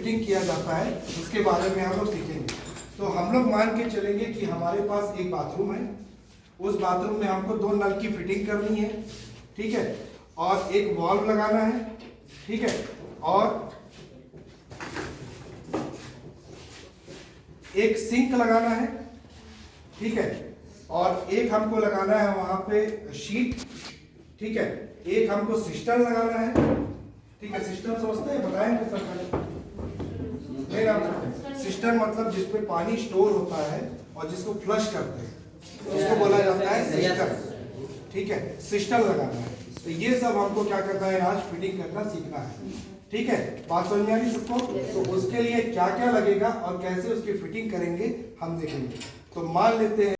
Fitting किया जाता है उसके बारे में हम लोग सीखेंगे। तो हम लोग मान के चलेंगे कि हमारे पास एक बाथरूम है, उस बाथरूम में हमको 2 नल की फिटिंग करनी है, ठीक है, और एक वॉल्व लगाना है, ठीक है, और एक सिंक लगाना है, ठीक है, और एक हमको लगाना है वहां पे शीट, ठीक है, एक हमको सिस्टम लगाना है, ठीक है। सिस्टम समझते हैं, बताएंगे सर? सिस्टम मतलब जिसपे पानी स्टोर होता है और जिसको फ्लश करते हैं उसको बोला जाता है सिस्टम, ठीक है, सिस्टम लगाना है। तो ये सब हमको क्या करना है, आज फिटिंग करना सीखना है, ठीक है। बात समझ में आ रही सबको? तो उसके लिए क्या क्या लगेगा और कैसे उसकी फिटिंग करेंगे हम देखेंगे। तो मान लेते